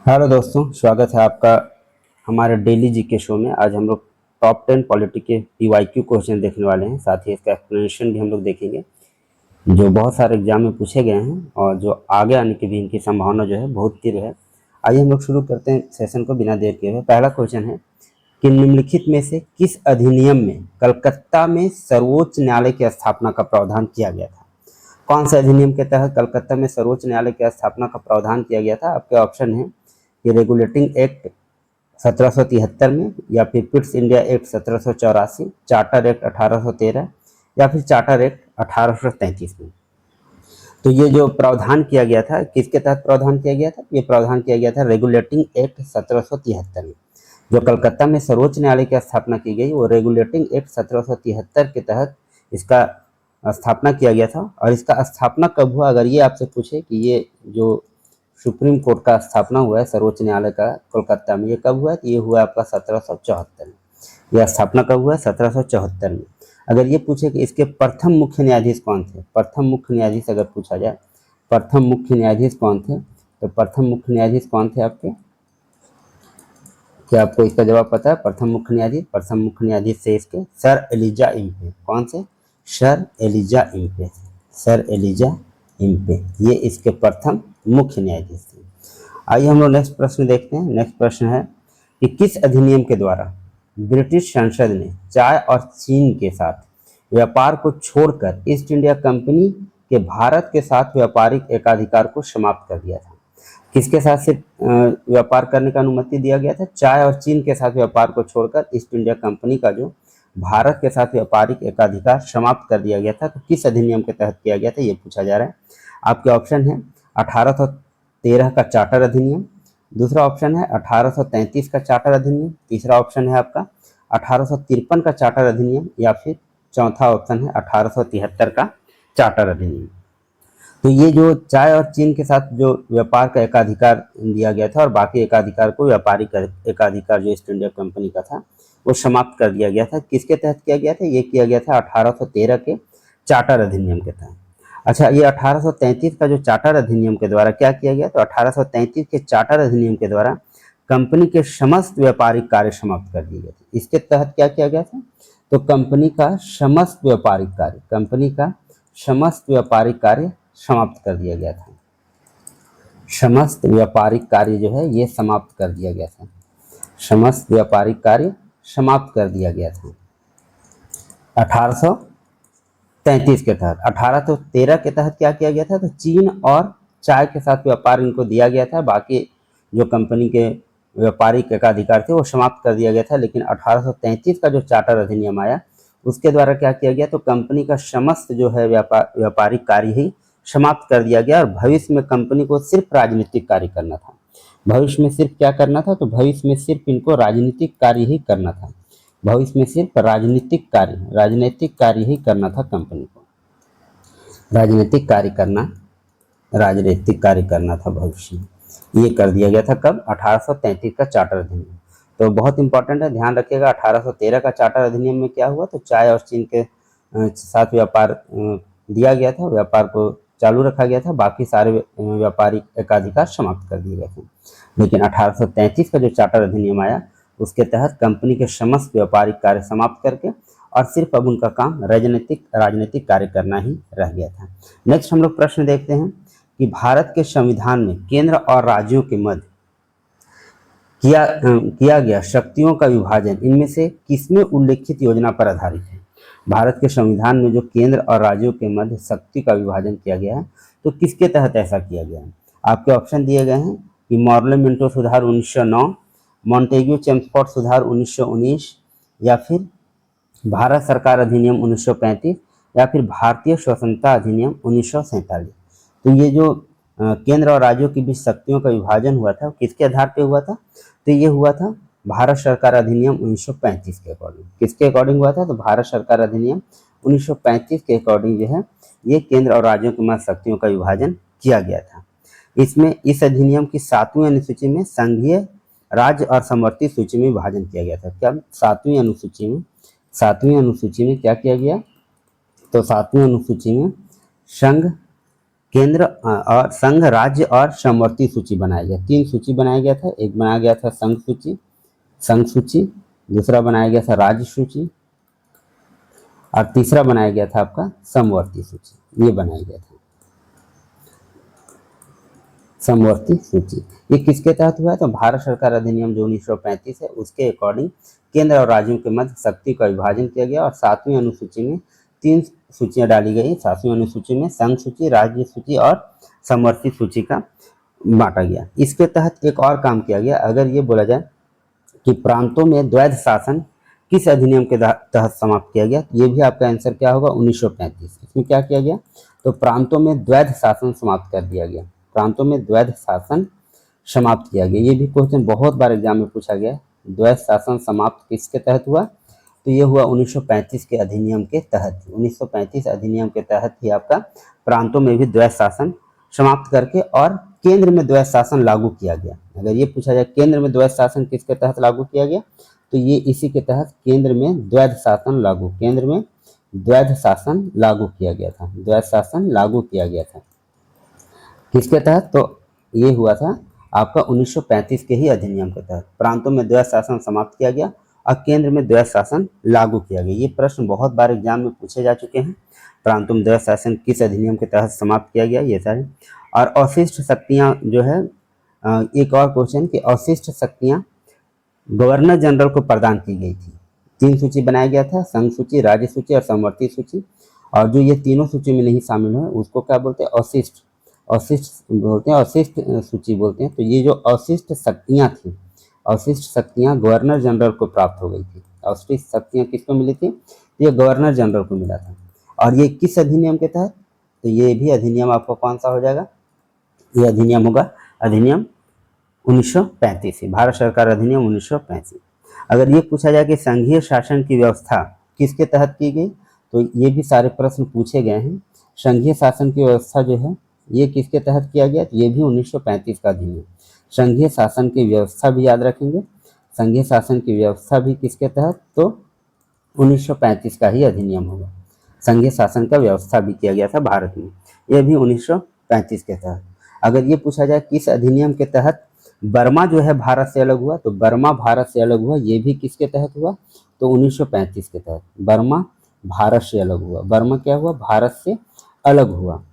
Hello दोस्तों, स्वागत है आपका हमारे डेली जीके शो में। आज हम लोग टॉप 10 पॉलिटी के पीवाईक्यू क्वेश्चन देखने वाले हैं। साथ ही इसका एक्सप्लेनेशन भी हम लोग देखेंगे, जो बहुत सारे एग्जाम में पूछे गए हैं और जो आगे आने की भी इनकी संभावना जो है बहुत तीव्र है। आइए हम लोग शुरू करते हैं सेशन को बिना देर किए हुए। पहला क्वेश्चन है कि निम्नलिखित में से किस अधिनियम में कलकत्ता में सर्वोच्च न्यायालय की स्थापना का प्रावधान किया गया था? कौन से अधिनियम के तहत कलकत्ता में सर्वोच्च न्यायालय की स्थापना का प्रावधान किया गया था? आपके ऑप्शन है कि रेगुलेटिंग एक्ट 1773 में, या फिर Pitt's India act 1784, charter act 1813, या फिर चार्टर एक्ट 1833 में। तो ये जो प्रावधान किया गया था, किसके तहत प्रावधान किया गया था? ये प्रावधान किया गया था रेगुलेटिंग एक्ट 1773 में। जो कलकत्ता में सर्वोच्च न्यायालय की स्थापना की गई, वो रेगुलेटिंग एक्ट 1773 के तहत इसका स्थापना किया गया था। और इसका स्थापना कब हुआ, अगर ये आपसे पूछे कि ये जो सुप्रीम कोर्ट का स्थापना हुआ है सर्वोच्च न्यायालय का कोलकाता में, ये कब हुआ है? तो ये हुआ आपका 1774 में। यह स्थापना कब हुआ है? 1774 में। अगर ये पूछे कि इसके प्रथम मुख्य न्यायाधीश कौन थे, प्रथम मुख्य न्यायाधीश अगर पूछा जाए, प्रथम मुख्य न्यायाधीश कौन थे, तो प्रथम मुख्य न्यायाधीश कौन थे आपके? क्या आपको इसका जवाब पता है? प्रथम मुख्य न्यायाधीश, प्रथम मुख्य न्यायाधीश से इसके सर एलिजा इम्पे। कौन से? Sir Elijah Impey. Sir Elijah Impey ये इसके प्रथम मुख्य न्यायाधीश थे। आइए हम लोग नेक्स्ट प्रश्न देखते हैं। नेक्स्ट प्रश्न है कि किस अधिनियम के द्वारा ब्रिटिश संसद ने चाय और चीन के साथ व्यापार को छोड़कर ईस्ट इंडिया कंपनी के भारत के साथ व्यापारिक एकाधिकार को समाप्त कर दिया था? किसके साथ सिर्फ व्यापार करने का अनुमति दिया गया था? चाय और चीन के साथ व्यापार को छोड़कर ईस्ट इंडिया कंपनी का जो भारत के साथ व्यापारिक एकाधिकार समाप्त कर दिया गया था। तो किस अधिनियम के तहत किया गया था, ये पूछा जा रहा है। आपके ऑप्शन है 1813 का चार्टर अधिनियम, दूसरा ऑप्शन है 1833 का चार्टर अधिनियम, तीसरा ऑप्शन है आपका 1853 का चार्टर अधिनियम, या फिर चौथा ऑप्शन है 1873 का चार्टर अधिनियम। तो ये जो चाय और चीन के साथ जो व्यापार का एकाधिकार दिया गया था और बाकी एकाधिकार को व्यापारिक एकाधिकार जो ईस्ट इंडिया कंपनी का था वो समाप्त कर दिया गया था। किसके तहत किया गया था? ये किया गया था 1813 के चार्टर अधिनियम के तहत। अच्छा, ये 1833 का जो चार्टर अधिनियम के द्वारा क्या किया गया? तो 1833 के चार्टर अधिनियम के द्वारा कंपनी के समस्त व्यापारिक कार्य समाप्त कर दिए गए थे। इसके तहत क्या किया गया था? तो कंपनी का समस्त व्यापारिक कार्य, कंपनी का समस्त व्यापारिक कार्य समाप्त कर दिया गया था। समस्त व्यापारिक कार्य जो है ये समाप्त कर दिया गया था। समस्त व्यापारिक कार्य समाप्त कर दिया गया था 1833 के तहत। 1813 के तहत क्या किया गया था? तो चीन और चाय के साथ व्यापार इनको दिया गया था, बाकी जो कंपनी के व्यापारिक एकाधिकार थे वो समाप्त कर दिया गया था। लेकिन 1833 का जो चार्टर अधिनियम आया उसके द्वारा क्या किया गया? तो कंपनी का समस्त जो है व्यापारिक कार्य ही समाप्त कर दिया गया और भविष्य में कंपनी को सिर्फ राजनीतिक कार्य करना था। भविष्य में सिर्फ क्या करना था? तो भविष्य में सिर्फ इनको राजनीतिक कार्य ही करना था। भविष्य में सिर्फ राजनीतिक कार्य ही करना था कंपनी को। राजनीतिक कार्य करना था भविष्य में। ये कर दिया गया था कब? 1833 का चार्टर अधिनियम। तो बहुत इंपॉर्टेंट है, ध्यान रखिएगा। 1813 का चार्टर अधिनियम में क्या हुआ? तो चाय और चीन के साथ व्यापार दिया गया था, व्यापार को चालू रखा गया था, बाकी सारे व्यापारिक एकाधिकार समाप्त कर दिए गए थे। लेकिन 1833 का जो चार्टर अधिनियम आया उसके तहत कंपनी के समस्त व्यापारिक कार्य समाप्त करके और सिर्फ अब उनका काम राजनीतिक कार्य करना ही रह गया था। नेक्स्ट हम लोग प्रश्न देखते हैं कि भारत के संविधान में केंद्र और राज्यों के मध्य किया गया शक्तियों का विभाजन इनमें से किसमें उल्लेखित योजना पर आधारित है? भारत के संविधान में जो केंद्र और राज्यों के मध्य शक्ति का विभाजन किया गया है तो किसके तहत ऐसा किया गया है? आपके ऑप्शन दिए गए हैं कि मॉर्ले मिंटो सुधार 1909, मॉन्टेग्यू चेम्सफोर्ड सुधार 1919, या फिर भारत सरकार अधिनियम 1935, या फिर भारतीय स्वतंत्रता अधिनियम 1947। तो ये जो केंद्र और राज्यों के बीच शक्तियों का विभाजन हुआ था किसके आधार पे हुआ था? तो ये हुआ था भारत सरकार अधिनियम 1935 के अकॉर्डिंग। किसके अकॉर्डिंग हुआ था? तो भारत सरकार अधिनियम 1935 के अकॉर्डिंग जो है ये केंद्र और राज्यों के मध्य शक्तियों का विभाजन किया गया था। इसमें इस अधिनियम की 7वीं अनुसूची में संघीय, राज्य और समवर्ती सूची में विभाजन किया गया था। क्या 7वीं अनुसूची में क्या किया गया? तो 7वीं अनुसूची में संघ, केंद्र और संघ, राज्य और समवर्ती सूची बनाया गया। 3 सूची बनाया गया था। एक बनाया गया था संघ सूची, दूसरा बनाया गया था राज्य सूची और तीसरा बनाया गया था आपका समवर्ती सूची। ये बनाया गया था समवर्ती सूची। ये किसके तहत हुआ है? तो भारत सरकार अधिनियम जो 1935 है उसके अकॉर्डिंग केंद्र और राज्यों के मध्य शक्ति का विभाजन किया गया और 7वीं अनुसूची में 3 सूचियां डाली गई। 7वीं अनुसूची में संघ सूची, राज्य सूची और समवर्ती सूची का बांटा गया। इसके तहत एक और काम किया गया। अगर ये बोला जाए कि प्रांतों में द्वैध शासन किस अधिनियम के तहत समाप्त किया गया, ये भी आपका आंसर क्या होगा? 1935। इसमें क्या किया गया? तो प्रांतों में द्वैध शासन समाप्त कर दिया गया। प्रांतों में द्वैध शासन समाप्त किया गया। ये भी क्वेश्चन बहुत बार एग्जाम में पूछा गया। द्वैध शासन समाप्त किसके तहत हुआ? तो ये हुआ 1935 के अधिनियम के तहत। 1935 अधिनियम के तहत ही आपका प्रांतों में भी द्वैध शासन समाप्त करके और केंद्र में द्वैध शासन लागू किया गया। अगर ये पूछा जाए केंद्र में द्वैध शासन किसके तहत लागू किया गया, तो ये इसी के तहत केंद्र में द्वैध शासन लागू किया गया था। द्वैध शासन लागू किया गया था किसके तहत? तो ये हुआ था आपका 1935 के ही अधिनियम के तहत। प्रांतों में द्वैध शासन समाप्त किया गया और केंद्र में द्वैध शासन लागू किया गया। ये प्रश्न बहुत बार एग्जाम में पूछे जा चुके हैं। प्रांतों में द्वैध शासन किस अधिनियम के तहत समाप्त किया गया, ये सारे। और अवशिष्ट शक्तियां जो है, एक और क्वेश्चन कि अवशिष्ट शक्तियां गवर्नर जनरल को प्रदान की गई थी। 3 सूची बनाया गया था, संघ सूची, राज्य सूची और समवर्ती सूची। और जो ये तीनों सूची में नहीं शामिल हुए उसको क्या बोलते हैं? अवशिष्ट बोलते हैं, अवशिष्ट सूची बोलते हैं। तो ये जो अवशिष्ट शक्तियाँ थी, अवशिष्ट शक्तियाँ गवर्नर जनरल को प्राप्त हो गई थी। अवशिष्ट शक्तियाँ किसको मिली थी? ये गवर्नर जनरल को मिला था। और ये किस अधिनियम के तहत? तो ये भी अधिनियम आपको कौन सा हो जाएगा? ये अधिनियम होगा अधिनियम 1935, भारत सरकार अधिनियम 1935। अगर ये पूछा जाए कि संघीय शासन की व्यवस्था किसके तहत की गई, तो ये भी सारे प्रश्न पूछे गए हैं। संघीय शासन की व्यवस्था जो है ये किसके तहत किया गया? ये भी 1935 का अधिनियम। संघीय शासन की व्यवस्था भी याद रखेंगे। संघीय शासन की व्यवस्था भी किसके तहत? तो 1935 का ही अधिनियम होगा। संघीय शासन का व्यवस्था भी किया गया था भारत में, यह भी 1935 के तहत। अगर ये पूछा जाए किस अधिनियम के तहत बर्मा जो है भारत से अलग हुआ, तो बर्मा भारत से अलग हुआ, ये भी किसके तहत हुआ? तो 1935 के तहत बर्मा भारत से अलग हुआ। बर्मा क्या हुआ? भारत से अलग हुआ।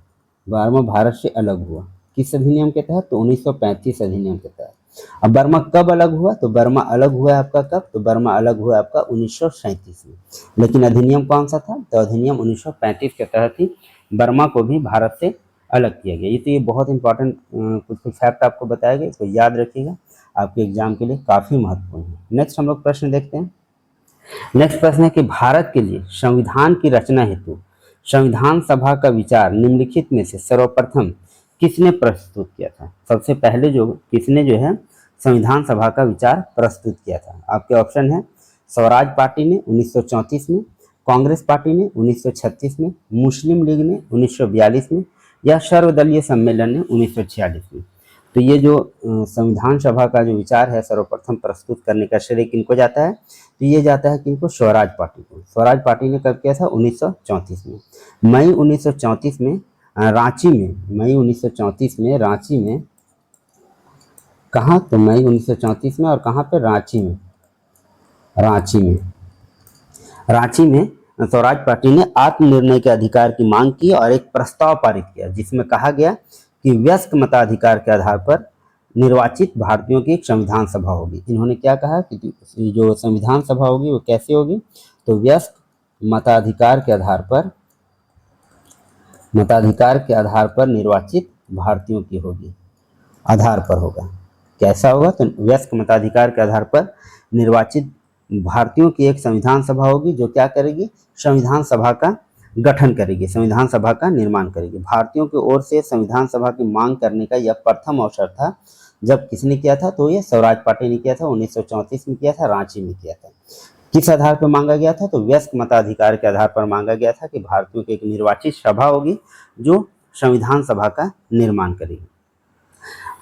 बर्मा भारत से अलग हुआ किस अधिनियम के तहत? तो 1935 अधिनियम के तहत। अब बर्मा कब अलग हुआ? तो बर्मा अलग हुआ आपका कब? तो बर्मा अलग हुआ आपका 1937 में। लेकिन अधिनियम कौन सा था? तो अधिनियम 1935 के तहत ही बर्मा को भी भारत से अलग किया गया। ये बहुत इंपॉर्टेंट कुछ फैक्ट आपको बताया गया, इसको याद रखिएगा, आपके एग्जाम के लिए काफ़ी महत्वपूर्ण है। नेक्स्ट हम लोग प्रश्न देखते हैं। नेक्स्ट प्रश्न है कि भारत के लिए संविधान की रचना हेतु संविधान सभा का विचार निम्नलिखित में से सर्वप्रथम किसने प्रस्तुत किया था? सबसे पहले किसने जो है संविधान सभा का विचार प्रस्तुत किया था? आपके ऑप्शन है स्वराज पार्टी ने 1934 में, कांग्रेस पार्टी ने 1936 में, मुस्लिम लीग ने 1942 में या सर्वदलीय सम्मेलन ने 1946 में। तो ये जो संविधान सभा का जो विचार है सर्वप्रथम प्रस्तुत करने का श्रेय किनको जाता है? तो ये जाता है किनको? स्वराज पार्टी को। स्वराज पार्टी ने कब किया था? 1934 में। मई 1934 में रांची में, मई 1934 में रांची में, कहाँ? तो मई 1934 में और कहाँ पे? रांची में। रांची में स्वराज पार्टी ने आत्मनिर्णय के अधिकार की मांग की और एक प्रस्ताव पारित किया जिसमें कहा गया कि वयस्क मताधिकार के आधार पर निर्वाचित भारतीयों की एक संविधान सभा होगी। इन्होंने क्या कहा कि जो संविधान सभा होगी वो कैसे होगी? तो वयस्क मताधिकार के आधार पर निर्वाचित भारतीयों की होगी, आधार पर होगा। कैसा होगा? तो वयस्क मताधिकार के आधार पर निर्वाचित भारतीयों की एक संविधान सभा होगी जो क्या करेगी? संविधान सभा का गठन करेगी, संविधान सभा का निर्माण करेगी। भारतीयों की ओर से संविधान सभा की मांग करने का यह प्रथम अवसर था। जब किसने किया था? तो ये स्वराज पार्टी ने किया था, 1934 में किया था, रांची में किया था। किस आधार पर मांगा गया था? तो वयस्क मताधिकार के आधार पर मांगा गया था कि भारतीयों की एक निर्वाचित सभा होगी जो संविधान सभा का निर्माण करेगी।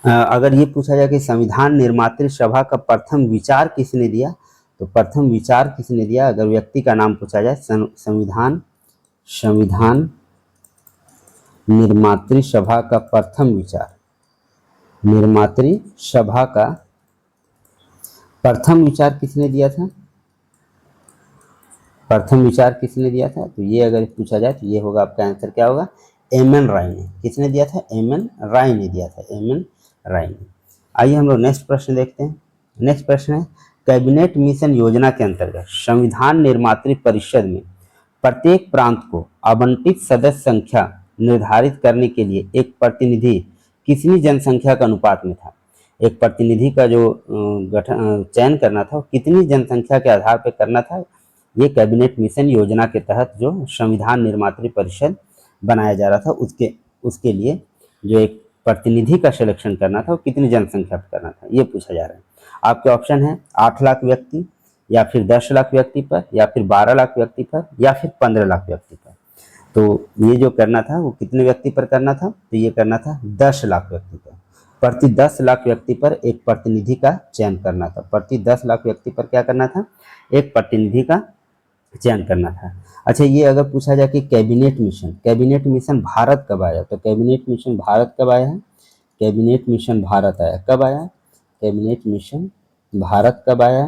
अगर ये पूछा जाए कि संविधान निर्मात्री सभा का प्रथम विचार किसने दिया, तो प्रथम विचार किसने दिया? अगर व्यक्ति का नाम पूछा जाए, संविधान निर्मात्री सभा का प्रथम विचार, निर्मात्री सभा का प्रथम विचार किसने दिया था? प्रथम विचार किसने दिया था? तो ये अगर पूछा जाए तो ये होगा आपका आंसर, क्या होगा? एम.एन. राय ने। किसने दिया था? एम.एन. राय ने दिया था, एम.एन. राय ने। आइए हम लोग नेक्स्ट प्रश्न देखते हैं। नेक्स्ट प्रश्न है, कैबिनेट मिशन योजना के अंतर्गत संविधान निर्मात्री परिषद में प्रत्येक प्रांत को आवंटित सदस्य संख्या निर्धारित करने के लिए एक प्रतिनिधि कितनी जनसंख्या का अनुपात में था? एक प्रतिनिधि का जो गठन चयन करना था, कितनी जनसंख्या के आधार पर करना था? ये कैबिनेट मिशन योजना के तहत जो संविधान निर्मात्री परिषद बनाया जा रहा था, उसके लिए जो एक प्रतिनिधि का सिलेक्शन करना था, वो कितनी जनसंख्या पर करना था, ये पूछा जा रहा है। आपके ऑप्शन है 8 लाख व्यक्ति, या फिर 10 लाख व्यक्ति पर, या फिर 12 लाख व्यक्ति पर, या फिर 15 लाख व्यक्ति पर। तो ये जो करना था वो कितने व्यक्ति पर करना था? तो ये करना था 10 लाख व्यक्ति पर। प्रति 10 लाख व्यक्ति पर एक प्रतिनिधि का चयन करना था। प्रति 10 लाख व्यक्ति पर क्या करना था? एक प्रतिनिधि का चयन करना था। अच्छा, ये अगर पूछा जाए कि कैबिनेट मिशन भारत कब आया? तो कैबिनेट मिशन भारत कब आया है? कैबिनेट मिशन भारत आया, कब आया? कैबिनेट मिशन भारत कब आया?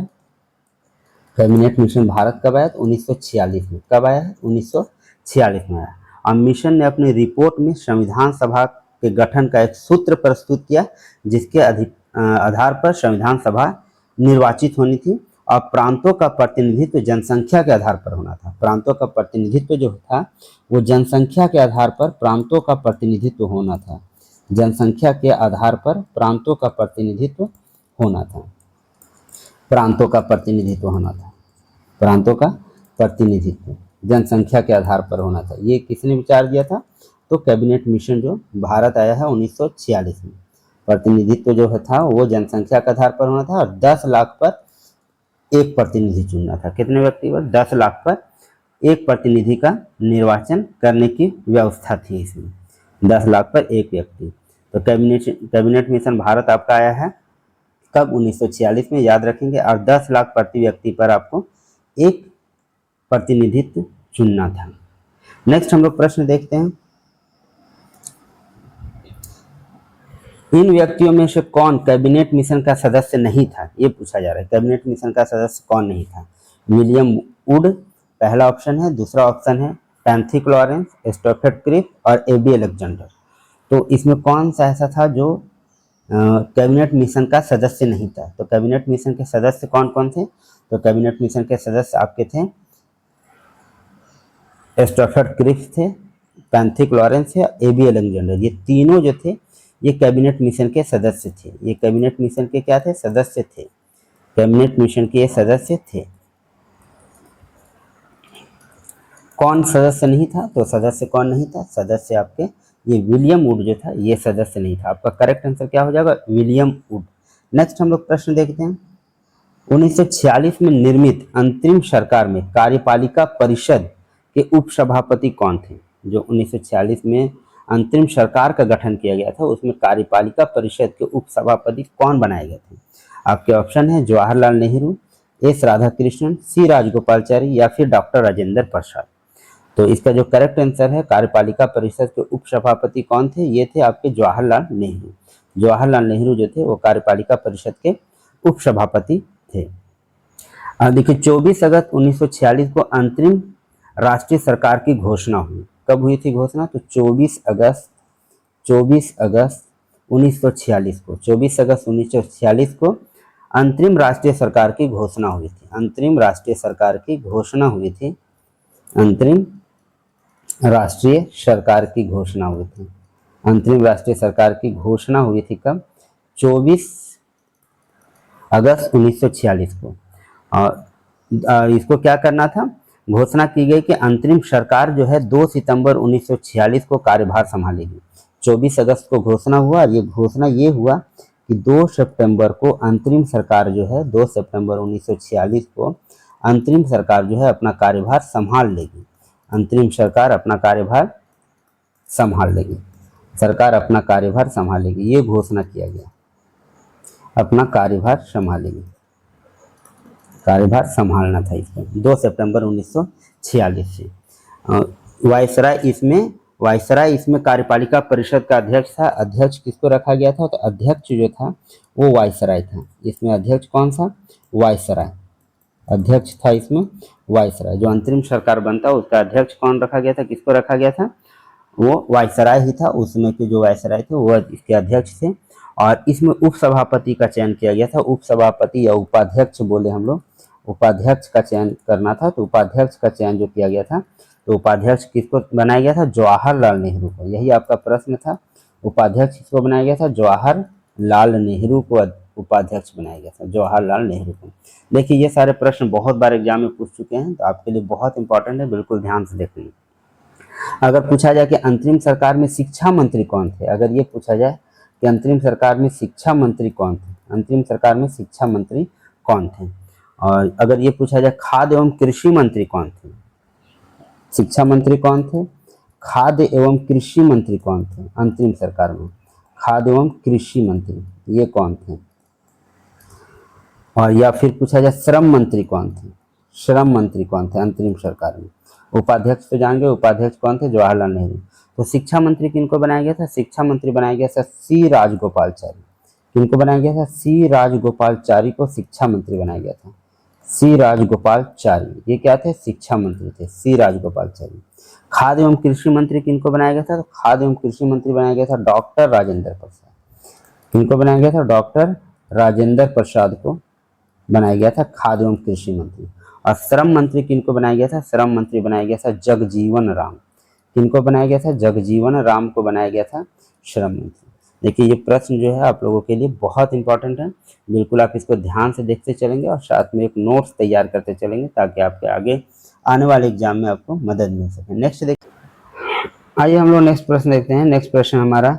कैबिनेट मिशन भारत कब आया? तो 1946 में। कब आया है? 1946 में आया। और मिशन ने अपनी रिपोर्ट में संविधान सभा के गठन का एक सूत्र प्रस्तुत किया, जिसके आधार पर संविधान सभा निर्वाचित होनी थी, और प्रांतों का प्रतिनिधित्व जनसंख्या के आधार पर होना था। प्रांतों का प्रतिनिधित्व जो था वो जनसंख्या के आधार पर प्रांतों का प्रतिनिधित्व होना था। जनसंख्या के आधार पर प्रांतों का प्रतिनिधित्व होना था। प्रांतों का प्रतिनिधित्व होना था। प्रांतों का प्रतिनिधित्व जनसंख्या के आधार पर होना था। ये किसने विचार दिया था? तो कैबिनेट मिशन जो भारत आया है 1946 में। प्रतिनिधित्व जो था वो जनसंख्या के आधार पर होना था, और 10 लाख पर एक प्रतिनिधि चुनना था। कितने व्यक्ति पर? 10 लाख पर एक प्रतिनिधि का निर्वाचन करने की व्यवस्था थी इसमें। 10 लाख पर एक व्यक्ति। तो कैबिनेट मिशन भारत आपका आया है कब? 1946 में, याद रखेंगे। और 10 लाख प्रति व्यक्ति पर आपको एक प्रतिनिधित्व चुनना था। नेक्स्ट हम लोग प्रश्न देखते हैं, इन व्यक्तियों में से कौन कैबिनेट मिशन का सदस्य नहीं था? ये पूछा जा रहा है, कैबिनेट मिशन का सदस्य कौन नहीं था? विलियम वुड पहला ऑप्शन है, दूसरा ऑप्शन है पैंथिक लॉरेंस, स्टैफर्ड क्रिप्स और ए.बी. अलेक्जेंडर। तो इसमें कौन सा ऐसा था जो कैबिनेट मिशन का सदस्य नहीं था? तो कैबिनेट मिशन के सदस्य कौन कौन थे? तो कैबिनेट मिशन के सदस्य आपके थे स्टैफर्ड क्रिप्स थे, पैंथिक लॉरेंस है, ए.बी. अलेक्जेंडर। ये तीनों जो थे ये कैबिनेट मिशन के सदस्य थे। ये कैबिनेट मिशन के क्या थे? सदस्य थे। कैबिनेट मिशन के ये सदस्य थे। कौन सदस्य नहीं था? तो सदस्य कौन नहीं था? सदस्य आपके ये विलियम वुड जो था ये सदस्य नहीं था। आपका करेक्ट आंसर क्या हो जाएगा? William would. नेक्स्ट हम लोग प्रश्न देखते हैं, 1946 में निर्मित अंतरिम सरकार में कार्यपालिका परिषद के उपसभापति कौन थे? जो 1946 में अंतरिम सरकार का गठन किया गया था उसमें कार्यपालिका परिषद के उपसभापति कौन बनाए गए थे? आपके ऑप्शन है जवाहरलाल नेहरू, एस राधाकृष्णन, सी राजगोपालाचारी, या फिर डॉक्टर राजेंद्र प्रसाद। तो इसका जो करेक्ट आंसर है, कार्यपालिका परिषद के उपसभापति कौन थे? ये थे आपके जवाहरलाल नेहरू। जवाहरलाल नेहरू जो थे वो कार्यपालिका परिषद के उपसभापति थे। देखिए 24 अगस्त 1946 को अंतरिम राष्ट्रीय सरकार की घोषणा हुई। कब हुई थी घोषणा? तो 24 अगस्त 1946 को, 24 अगस्त 1946 को अंतरिम राष्ट्रीय सरकार की घोषणा हुई थी। अंतरिम राष्ट्रीय सरकार की घोषणा हुई थी। अंतरिम राष्ट्रीय सरकार की घोषणा हुई थी। अंतरिम राष्ट्रीय सरकार की घोषणा हुई थी कब? 24 अगस्त 1946 को। और इसको क्या करना था? घोषणा की गई कि अंतरिम सरकार जो है 2 सितंबर 1946 को कार्यभार संभालेगी। 24 अगस्त को घोषणा हुआ। ये घोषणा ये हुआ कि 2 सितंबर को अंतरिम सरकार जो है 2 सितंबर 1946 को अंतरिम सरकार जो है अपना कार्यभार संभाल लेगी। अंतरिम सरकार अपना कार्यभार संभाल लेगी। सरकार अपना कार्यभार संभालेगी, ये घोषणा किया गया। अपना कार्यभार संभालेगी, कार्यभार संभालना था इसको 2 सितंबर 1946 से। वायसराय इसमें वायसराय इसमें कार्यपालिका परिषद का अध्यक्ष था। अध्यक्ष किसको रखा गया था? तो अध्यक्ष जो था वो वायसराय था। इसमें अध्यक्ष कौन सा? वायसराय अध्यक्ष था इसमें वायसराय। जो अंतरिम सरकार बनता उसका अध्यक्ष कौन रखा गया था? किसको रखा गया था? वो वायसराय ही था। उसमें के जो वायसराय थे वो इसके अध्यक्ष थे। और इसमें उपसभापति का चयन किया गया था। उपसभापति या उपाध्यक्ष बोले हम लोग, उपाध्यक्ष का चयन करना था। तो उपाध्यक्ष का चयन जो किया गया था, तो उपाध्यक्ष किसको बनाया गया था? जवाहरलाल नेहरू को। यही आपका प्रश्न था, उपाध्यक्ष किसको बनाया गया था? जवाहरलाल नेहरू को उपाध्यक्ष बनाया गया था, जवाहरलाल नेहरू को। देखिए ये सारे प्रश्न बहुत बार एग्जाम में पूछ चुके हैं, तो आपके लिए बहुत इंपॉर्टेंट है, बिल्कुल ध्यान से देखिए। अगर पूछा जाए कि अंतरिम सरकार में शिक्षा मंत्री कौन थे, अगर ये पूछा जाए कि अंतरिम सरकार में शिक्षा मंत्री कौन थे, अंतरिम सरकार में शिक्षा मंत्री कौन थे, और अगर ये पूछा जाए खाद्य एवं कृषि मंत्री कौन थे, शिक्षा मंत्री कौन थे, खाद्य एवं कृषि मंत्री कौन थे अंतरिम सरकार में, खाद्य एवं कृषि मंत्री ये कौन थे, और या फिर पूछा जाए श्रम मंत्री कौन थे, श्रम मंत्री कौन थे अंतरिम सरकार में। उपाध्यक्ष तो जान गए, उपाध्यक्ष कौन थे? जवाहरलाल नेहरू। तो शिक्षा मंत्री किनको बनाया गया था? शिक्षा मंत्री बनाया गया था सी राजगोपालचारी। किनको बनाया गया था? सी राजगोपालचारी को शिक्षा मंत्री बनाया गया था। सी राजगोपालचारी ये क्या थे? शिक्षा मंत्री थे, सी राजगोपालचारी। खाद्य एवं कृषि मंत्री किनको बनाया गया था? तो खाद्य एवं कृषि मंत्री बनाया गया था डॉक्टर राजेंद्र प्रसाद। किनको बनाया गया था? डॉक्टर राजेंद्र प्रसाद को बनाया गया था खाद्य एवं कृषि मंत्री। और श्रम मंत्री किनको बनाया गया था? श्रम मंत्री बनाया गया था जगजीवन राम। किनको बनाया गया था? जगजीवन राम को बनाया गया था श्रम मंत्री। देखिए ये प्रश्न जो है आप लोगों के लिए बहुत इंपॉर्टेंट है, बिल्कुल आप इसको ध्यान से देखते चलेंगे और साथ में एक नोट्स तैयार करते चलेंगे ताकि आपके आगे आने वाले एग्जाम में आपको मदद मिल सके। नेक्स्ट देखिए, आइए हम लोग नेक्स्ट प्रश्न देखते हैं। नेक्स्ट प्रश्न हमारा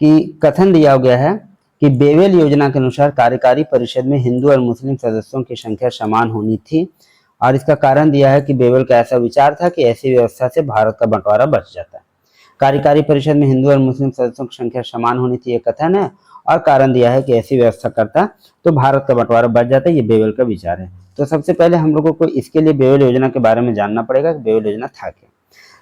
कि कथन दिया गया है कि बेवेल योजना के अनुसार कार्यकारी परिषद में हिंदू और मुस्लिम सदस्यों की संख्या समान होनी थी, और इसका कारण दिया है कि बेवेल का ऐसा विचार था कि ऐसी व्यवस्था से भारत का बंटवारा बच जाता है। कार्यकारी परिषद में हिंदू और मुस्लिम सदस्यों की संख्या समान होनी थी, ये कथन है, और कारण दिया है कि ऐसी व्यवस्था करता तो भारत का बंटवारा बच जाता है, ये बेवेल का विचार है। तो सबसे पहले हम लोगों को इसके लिए बेवेल योजना के बारे में जानना पड़ेगा कि बेवेल योजना था क्या।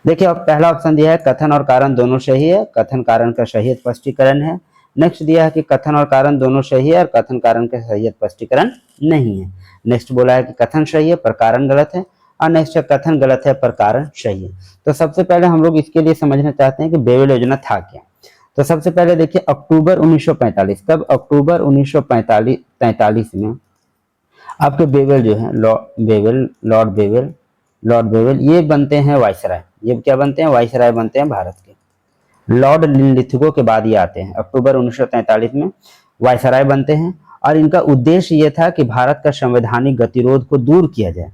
देखिए अब पहला ऑप्शन दिया है कथन और कारण दोनों सही है, कथन कारण का सही स्पष्टीकरण है। नेक्स्ट दिया है कि कथन और कारण दोनों सही है और कथन कारण का सही स्पष्टीकरण नहीं है। नेक्स्ट बोला है कि कथन सही है पर कारण गलत है, और नेक्स्ट कथन गलत है पर कारण सही है। तो सबसे पहले हम लोग इसके लिए समझना चाहते हैं कि बेवेल योजना था क्या। तो सबसे पहले देखिए अक्टूबर 1945, कब? अक्टूबर 1945 में आपके बेवेल जो है लॉर्ड बेवेल ये बनते हैं वायसराय। ये क्या बनते हैं? वायसराय बनते हैं भारत के। लॉर्ड लिथगो के बाद ये आते हैं। अक्टूबर 1943 में वायसराय बनते हैं, और इनका उद्देश्य ये था कि भारत का संवैधानिक गतिरोध को दूर किया जाए,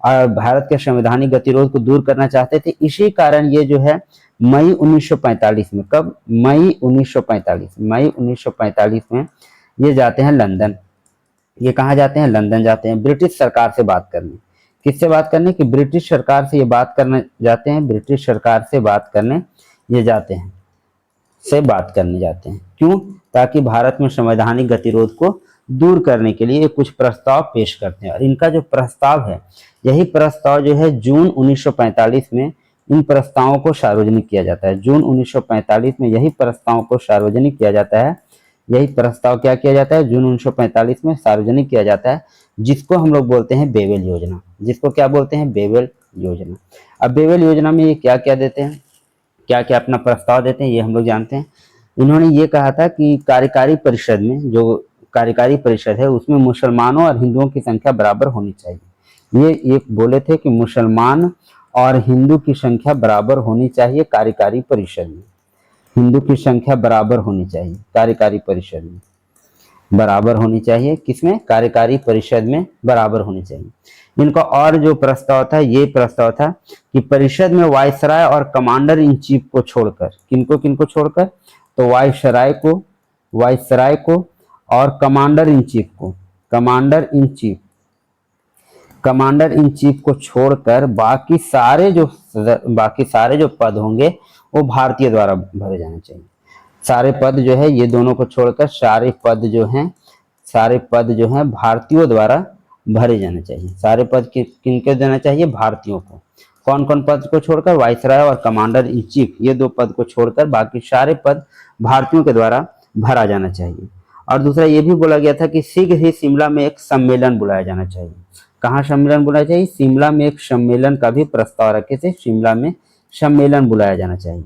और भारत के संवैधानिक गतिरोध को दूर करना चाहते थे। इसी कारण ये जो है मई 1945 में, कब? मई 1945 में ये जाते हैं लंदन। ये कहाँ जाते हैं? लंदन जाते हैं ब्रिटिश सरकार से बात करने। किससे बात करने? कि ब्रिटिश सरकार से ये बात करने जाते हैं, ब्रिटिश सरकार से बात करने ये जाते हैं, से बात करने जाते हैं। क्यों? ताकि भारत में संवैधानिक गतिरोध को दूर करने के लिए कुछ प्रस्ताव पेश करते हैं। और इनका जो प्रस्ताव है, यही प्रस्ताव जो है जून 1945 में इन प्रस्तावों को सार्वजनिक किया जाता है। जून 1945 में यही प्रस्तावों को सार्वजनिक किया जाता है। यही प्रस्ताव क्या किया जाता है? जून 1945 में सार्वजनिक किया जाता है, जिसको हम लोग बोलते हैं बेवेल योजना। जिसको क्या बोलते हैं? बेवेल योजना। अब बेवेल योजना में ये क्या क्या देते हैं, क्या क्या अपना प्रस्ताव देते हैं, ये हम लोग जानते हैं। इन्होंने ये कहा था कि कार्यकारी परिषद में, जो कार्यकारी परिषद है उसमें मुसलमानों और हिंदुओं की संख्या बराबर होनी चाहिए। ये बोले थे कि मुसलमान और हिंदू की संख्या बराबर होनी चाहिए कार्यकारी परिषद में। हिंदू की संख्या बराबर होनी चाहिए कार्यकारी परिषद में, बराबर होनी चाहिए। किसमें? कार्यकारी परिषद में बराबर होनी चाहिए। इनका और जो प्रस्ताव था, ये प्रस्ताव था कि परिषद में वायसराय और कमांडर इन चीफ को छोड़कर, किनको किनको छोड़कर? तो वायसराय को और कमांडर इन चीफ को छोड़कर बाकी सारे जो पद होंगे वो भारतीय द्वारा भरे जाने चाहिए। सारे पद जो है ये दोनों को छोड़कर सारे पद जो हैं भारतीयों द्वारा भरे जाने चाहिए। सारे पद किनको देना चाहिए? भारतीयों को। कौन कौन पद को छोड़कर? वाइसराय और कमांडर इन चीफ, ये 2 पद को छोड़कर बाकी सारे पद भारतीयों के द्वारा भरा जाना चाहिए। और दूसरा ये भी बोला गया था कि शीघ्र ही शिमला में एक सम्मेलन बुलाया जाना चाहिए। कहाँ सम्मेलन बुलाया चाहिए? शिमला में एक सम्मेलन का भी प्रस्ताव रखे थे, शिमला में सम्मेलन बुलाया जाना चाहिए।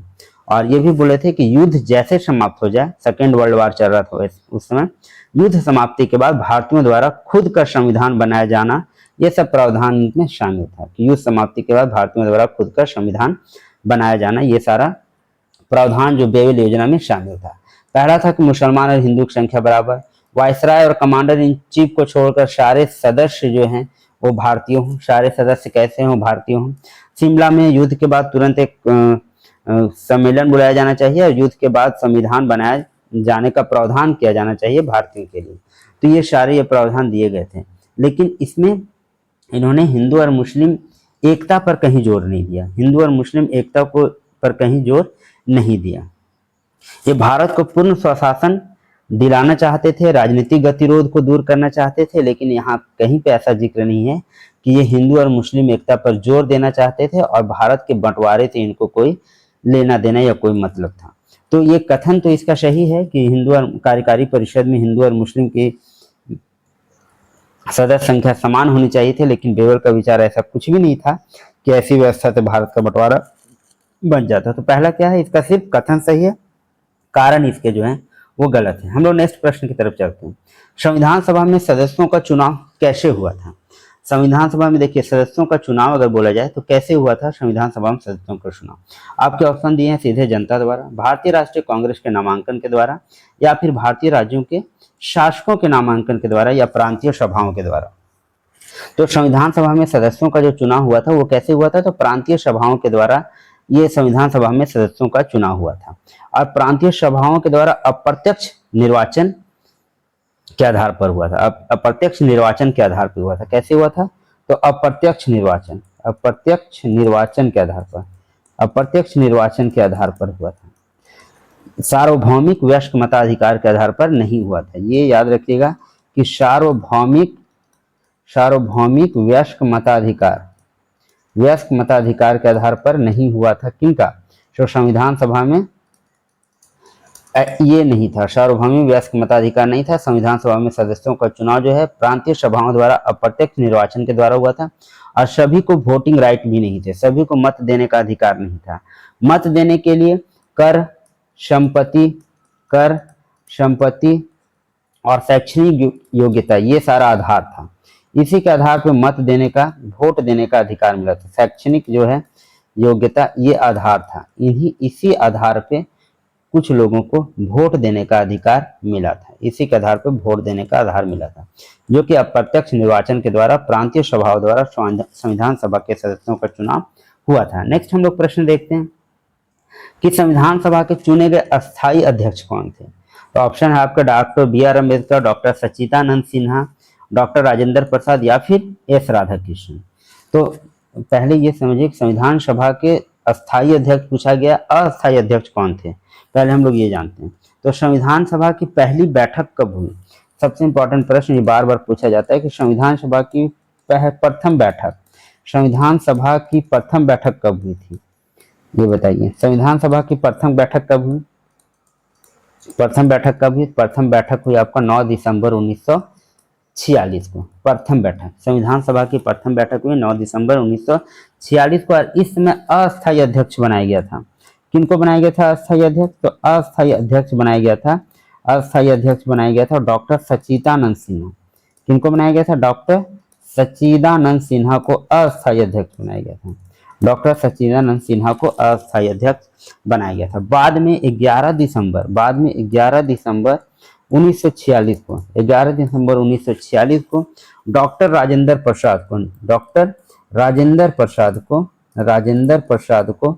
और ये भी बोले थे कि युद्ध जैसे समाप्त हो जाए, सेकेंड वर्ल्ड वार चल रहा था उस समय, युद्ध समाप्ति के बाद भारतीयों द्वारा खुद का संविधान बनाया जाना, ये सब प्रावधान में शामिल था कि युद्ध समाप्ति के बाद भारतीयों द्वारा खुद का संविधान बनाया जाना, ये सारा प्रावधान जो बेविल योजना में शामिल था। पहला था कि मुसलमान और हिंदू की संख्या बराबर, वाइसराय और कमांडर इन चीफ को छोड़कर सारे सदस्य जो हैं वो भारतीय हों। सारे सदस्य कैसे हों? भारतीय हों। शिमला में युद्ध के बाद तुरंत एक सम्मेलन बुलाया जाना चाहिए और युद्ध के बाद संविधान बनाया जाने का प्रावधान किया जाना चाहिए भारतीयों के लिए। तो ये सारे ये प्रावधान दिए गए थे, लेकिन इसमें इन्होंने हिंदू और मुस्लिम एकता पर कहीं जोर नहीं दिया। हिंदू और मुस्लिम एकता को पर कहीं जोर नहीं दिया। ये भारत को पूर्ण स्वशासन दिलाना चाहते थे, राजनीतिक गतिरोध को दूर करना चाहते थे, लेकिन यहाँ कहीं पे ऐसा जिक्र नहीं है कि ये हिंदू और मुस्लिम एकता पर जोर देना चाहते थे और भारत के बंटवारे से इनको कोई लेना देना या कोई मतलब था। तो ये कथन तो इसका सही है कि हिंदू और कार्यकारी परिषद में हिंदू और मुस्लिम की सदस्य संख्या समान होनी चाहिए थी, लेकिन बेवल का विचार ऐसा कुछ भी नहीं था कि ऐसी व्यवस्था से भारत का बंटवारा बन जाता। तो पहला क्या है, इसका सिर्फ कथन सही है, कारण इसके जो है वो गलत है। हम लोग नेक्स्ट प्रश्न की तरफ चलते हैं। संविधान सभा में सदस्यों का चुनाव कैसे हुआ था? संविधान सभा में देखिए सदस्यों का चुनाव अगर बोला जाए तो कैसे हुआ था संविधान सभा में सदस्यों का चुनाव? आपके ऑप्शन दिए हैं, सीधे जनता द्वारा, भारतीय राष्ट्रीय कांग्रेस के नामांकन के द्वारा, या फिर भारतीय राज्यों के शासकों के नामांकन के द्वारा, या प्रांतीय सभाओं के द्वारा। तो संविधान सभा में सदस्यों का जो चुनाव हुआ था वो कैसे हुआ था? तो प्रांतीय सभाओं के द्वारा ये संविधान सभा में सदस्यों का चुनाव हुआ था। और प्रांतीय सभाओं के द्वारा अप्रत्यक्ष निर्वाचन के आधार पर हुआ था। अप्रत्यक्ष निर्वाचन के आधार पर हुआ था। कैसे हुआ था? तो अप्रत्यक्ष निर्वाचन के आधार पर, अप्रत्यक्ष निर्वाचन के आधार पर हुआ था। सार्वभौमिक वयस्क मताधिकार के आधार पर नहीं हुआ था। ये याद रखिएगा कि सार्वभौमिक वयस्क मताधिकार के आधार पर नहीं हुआ था। किनका? तो संविधान सभा में ये नहीं था, सार्वभौमिक वयस्क मताधिकार नहीं था। संविधान सभा में सदस्यों का चुनाव जो है प्रांतीय सभाओं द्वारा अप्रत्यक्ष निर्वाचन के द्वारा हुआ था। और सभी को वोटिंग राइट भी नहीं थे, सभी को मत देने का अधिकार नहीं था। मत देने के लिए कर, संपत्ति और शैक्षणिक योग्यता, ये सारा आधार था। इसी के आधार पर मत देने का, वोट देने का अधिकार मिला था। शैक्षणिक जो है योग्यता, ये आधार था। इसी आधार पे कुछ लोगों को वोट देने का अधिकार मिला था। इसी के आधार पर वोट देने का आधार मिला था, जो कि अप्रत्यक्ष निर्वाचन के द्वारा प्रांतीय सभाओं द्वारा संविधान सभा के सदस्यों का चुनाव हुआ था। नेक्स्ट हम लोग प्रश्न देखते हैं कि संविधान सभा के चुने गए अस्थायी अध्यक्ष कौन थे? तो ऑप्शन है आपका डॉक्टर बी.आर. अम्बेडकर, डॉक्टर सच्चिदानंद सिन्हा, डॉक्टर राजेंद्र प्रसाद, या फिर एस. राधाकृष्णन। तो पहले ये समझिए कि संविधान सभा के अस्थायी अध्यक्ष पूछा गया, अस्थायी अध्यक्ष कौन थे? पहले हम लोग ये जानते हैं। तो संविधान सभा की पहली बैठक कब हुई? सबसे इंपॉर्टेंट प्रश्न ये बार बार पूछा जाता है कि संविधान सभा की प्रथम बैठक कब हुई थी? ये बताइए, संविधान सभा की प्रथम बैठक कब हुई? प्रथम बैठक हुई आपका 9 दिसंबर 1946 को। प्रथम बैठक, संविधान सभा की प्रथम बैठक हुई 9 दिसंबर 1946 को। और इस समय अस्थायी अध्यक्ष बनाया गया था। किनको बनाया गया था अस्थायी अध्यक्ष? तो अस्थायी अध्यक्ष बनाया गया था डॉक्टर सच्चिदानंद सिन्हा। किनको बनाया गया था? डॉक्टर सच्चिदानंद सिन्हा को अस्थायी अध्यक्ष बनाया गया था। डॉक्टर सच्चिदानंद सिन्हा को अस्थायी अध्यक्ष बनाया गया था। बाद में 11 दिसंबर 1946 को डॉक्टर राजेंद्र प्रसाद को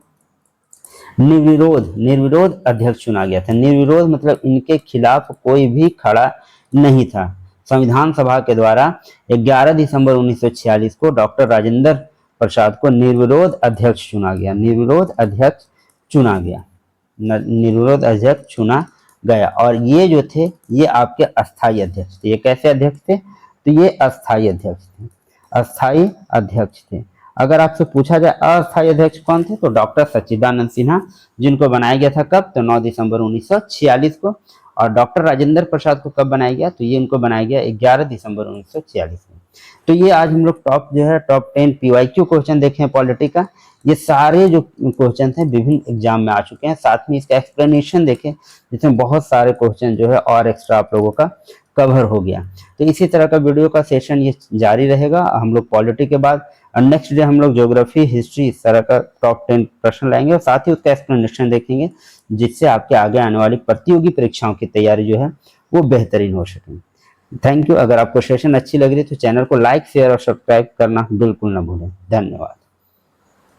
निर्विरोध अध्यक्ष चुना गया था। निर्विरोध मतलब इनके खिलाफ कोई भी खड़ा नहीं था। संविधान सभा के द्वारा 11 दिसंबर 1946 को डॉक्टर राजेंद्र प्रसाद को निर्विरोध अध्यक्ष चुना गया। और ये जो थे ये आपके अस्थायी अध्यक्ष थे। ये कैसे अध्यक्ष थे? तो ये अस्थायी अध्यक्ष थे। अगर आपसे पूछा जाए अस्थायी अध्यक्ष कौन थे, तो डॉक्टर सच्चिदानंद सिन्हा, जिनको बनाया गया था कब, तो 9 दिसंबर 1946 को। और डॉक्टर राजेंद्र प्रसाद को कब बनाया गया, तो ये इनको बनाया गया 11 दिसंबर 1946 में। तो ये आज हम लोग टॉप जो है टॉप 10 पीवाईक्यू क्वेश्चन देखे हैं पॉलिटी का। ये सारे जो क्वेश्चन थे विभिन्न एग्जाम में आ चुके हैं, साथ में इसका एक्सप्लेनेशन देखें जिसमें बहुत सारे क्वेश्चन जो है और एक्स्ट्रा आप लोगों का कवर हो गया। तो इसी तरह का वीडियो का सेशन ये जारी रहेगा हम लोग पॉलिटी के बाद। और नेक्स्ट डे हम लोग ज्योग्राफी, हिस्ट्री, इस तरह का टॉप 10 प्रश्न लाएंगे और साथ ही उसका एक्सप्लेनेशन देखेंगे, जिससे आपके आगे आने वाली प्रतियोगी परीक्षाओं की तैयारी जो है वो बेहतरीन हो सके। Thank you. अगर आपको सेशन अच्छी लग रही है तो चैनल को लाइक, शेयर और सब्सक्राइब करना बिल्कुल ना भूलें। धन्यवाद।